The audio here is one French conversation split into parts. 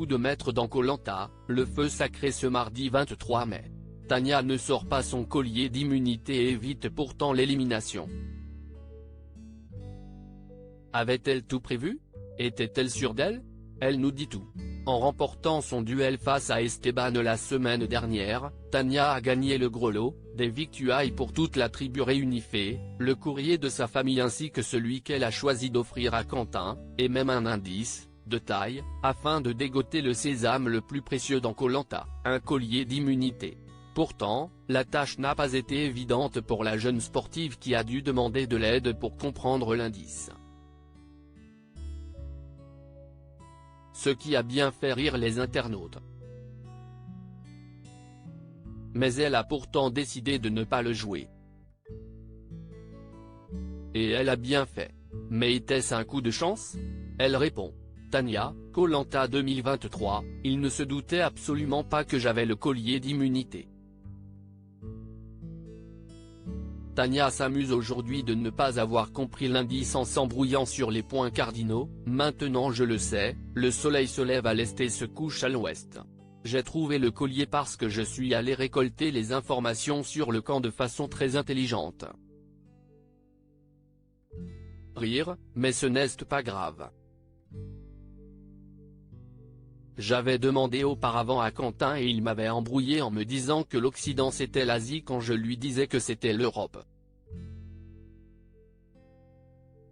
coup de maître dans Koh Lanta, le feu sacré ce mardi 23 mai. Tania ne sort pas son collier d'immunité et évite pourtant l'élimination. Avait-elle tout prévu? Était-elle sûre d'elle? Elle nous dit tout. En remportant son duel face à Esteban la semaine dernière, Tania a gagné le gros lot, des victuailles pour toute la tribu réunifiée, le courrier de sa famille ainsi que celui qu'elle a choisi d'offrir à Quentin, et même un indice, de taille, afin de dégoter le sésame le plus précieux dans Koh Lanta, un collier d'immunité. Pourtant, la tâche n'a pas été évidente pour la jeune sportive qui a dû demander de l'aide pour comprendre l'indice. Ce qui a bien fait rire les internautes. Mais elle a pourtant décidé de ne pas le jouer. Et elle a bien fait. Mais était-ce un coup de chance? Elle répond. Tania, Koh Lanta 2023, il ne se doutait absolument pas que j'avais le collier d'immunité. Tania s'amuse aujourd'hui de ne pas avoir compris l'indice en s'embrouillant sur les points cardinaux. Maintenant je le sais, le soleil se lève à l'est et se couche à l'ouest. J'ai trouvé le collier parce que je suis allé récolter les informations sur le camp de façon très intelligente. Rire, mais ce n'est pas grave. J'avais demandé auparavant à Quentin et il m'avait embrouillé en me disant que l'Occident c'était l'Asie quand je lui disais que c'était l'Europe.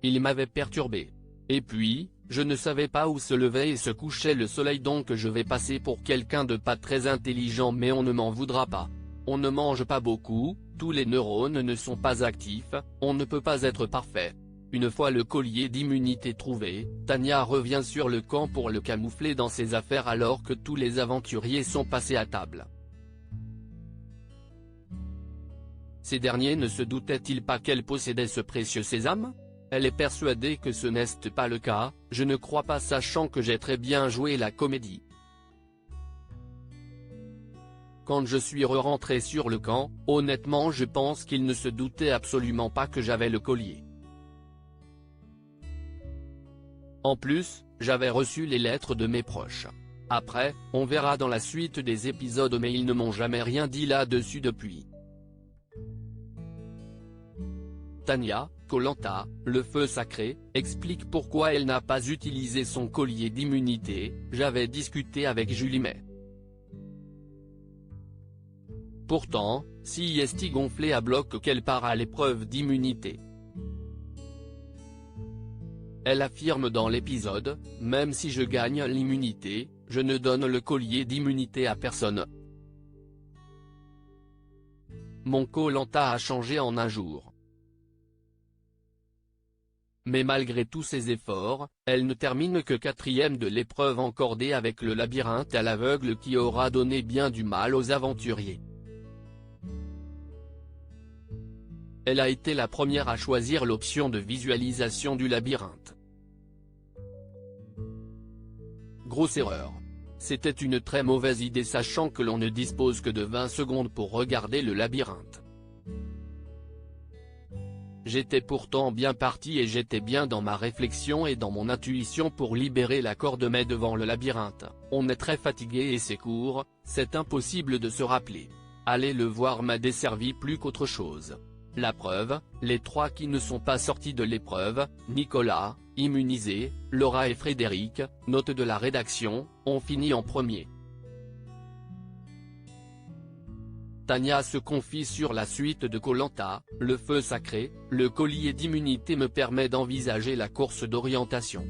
Il m'avait perturbé. Et puis, je ne savais pas où se levait et se couchait le soleil donc je vais passer pour quelqu'un de pas très intelligent mais on ne m'en voudra pas. On ne mange pas beaucoup, tous les neurones ne sont pas actifs, on ne peut pas être parfait. Une fois le collier d'immunité trouvé, Tania revient sur le camp pour le camoufler dans ses affaires alors que tous les aventuriers sont passés à table. Ces derniers ne se doutaient-ils pas qu'elle possédait ce précieux sésame? Elle est persuadée que ce n'est pas le cas, je ne crois pas sachant que j'ai très bien joué la comédie. Quand je suis rentré sur le camp, honnêtement je pense qu'ils ne se doutaient absolument pas que j'avais le collier. En plus, j'avais reçu les lettres de mes proches. Après, on verra dans la suite des épisodes mais ils ne m'ont jamais rien dit là-dessus depuis. Tania, Koh Lanta, le feu sacré, explique pourquoi elle n'a pas utilisé son collier d'immunité. J'avais discuté avec Julie mais. Pourtant, si est gonflé à bloc qu'elle part à l'épreuve d'immunité. Elle affirme dans l'épisode, même si je gagne l'immunité, je ne donne le collier d'immunité à personne. Mon Koh Lanta a changé en un jour. Mais malgré tous ses efforts, elle ne termine que 4e de l'épreuve encordée avec le labyrinthe à l'aveugle qui aura donné bien du mal aux aventuriers. Elle a été la première à choisir l'option de visualisation du labyrinthe. Grosse erreur. C'était une très mauvaise idée sachant que l'on ne dispose que de 20 secondes pour regarder le labyrinthe. J'étais pourtant bien parti et j'étais bien dans ma réflexion et dans mon intuition pour libérer la corde mais devant le labyrinthe, on est très fatigué et c'est court, c'est impossible de se rappeler. Aller le voir m'a desservi plus qu'autre chose. La preuve, les 3 qui ne sont pas sortis de l'épreuve, Nicolas, immunisé, Laura et Frédéric, note de la rédaction, ont fini en premier. Tania se confie sur la suite de Koh Lanta, le feu sacré, le collier d'immunité me permet d'envisager la course d'orientation.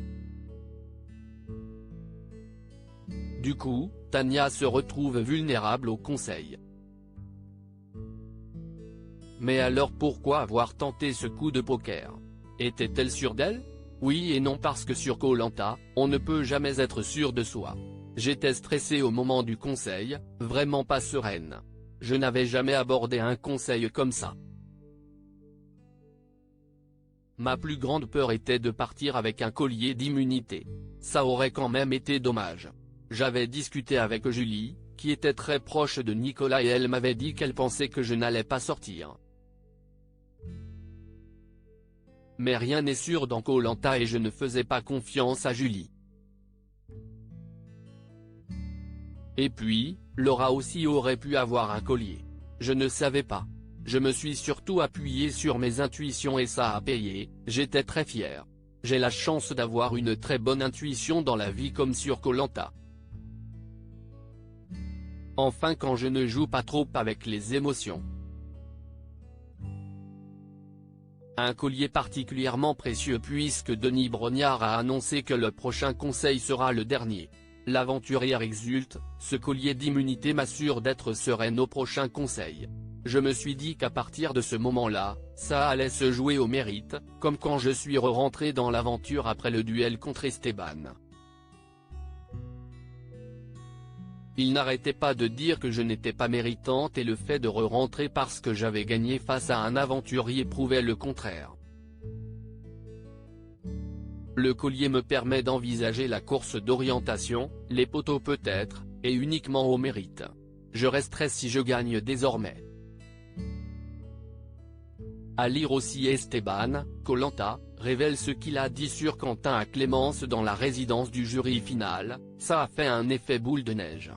Du coup, Tania se retrouve vulnérable au conseil. Mais alors pourquoi avoir tenté ce coup de poker? Était-elle sûre d'elle? Oui et non parce que sur Koh Lanta, on ne peut jamais être sûr de soi. J'étais stressée au moment du conseil, vraiment pas sereine. Je n'avais jamais abordé un conseil comme ça. Ma plus grande peur était de partir avec un collier d'immunité. Ça aurait quand même été dommage. J'avais discuté avec Julie, qui était très proche de Nicolas et elle m'avait dit qu'elle pensait que je n'allais pas sortir. Mais rien n'est sûr dans Koh Lanta et je ne faisais pas confiance à Julie. Et puis, Laura aussi aurait pu avoir un collier. Je ne savais pas. Je me suis surtout appuyé sur mes intuitions et ça a payé, j'étais très fier. J'ai la chance d'avoir une très bonne intuition dans la vie comme sur Koh Lanta. Enfin, quand je ne joue pas trop avec les émotions. Un collier particulièrement précieux puisque Denis Brognard a annoncé que le prochain conseil sera le dernier. L'aventurière exulte, ce collier d'immunité m'assure d'être sereine au prochain conseil. Je me suis dit qu'à partir de ce moment-là, ça allait se jouer au mérite, comme quand je suis re-rentré dans l'aventure après le duel contre Esteban. Il n'arrêtait pas de dire que je n'étais pas méritante et le fait de re-rentrer parce que j'avais gagné face à un aventurier prouvait le contraire. Le collier me permet d'envisager la course d'orientation, les poteaux peut-être, et uniquement au mérite. Je resterai si je gagne désormais. À lire aussi Esteban, Koh Lanta, révèle ce qu'il a dit sur Quentin à Clémence dans la résidence du jury final, ça a fait un effet boule de neige.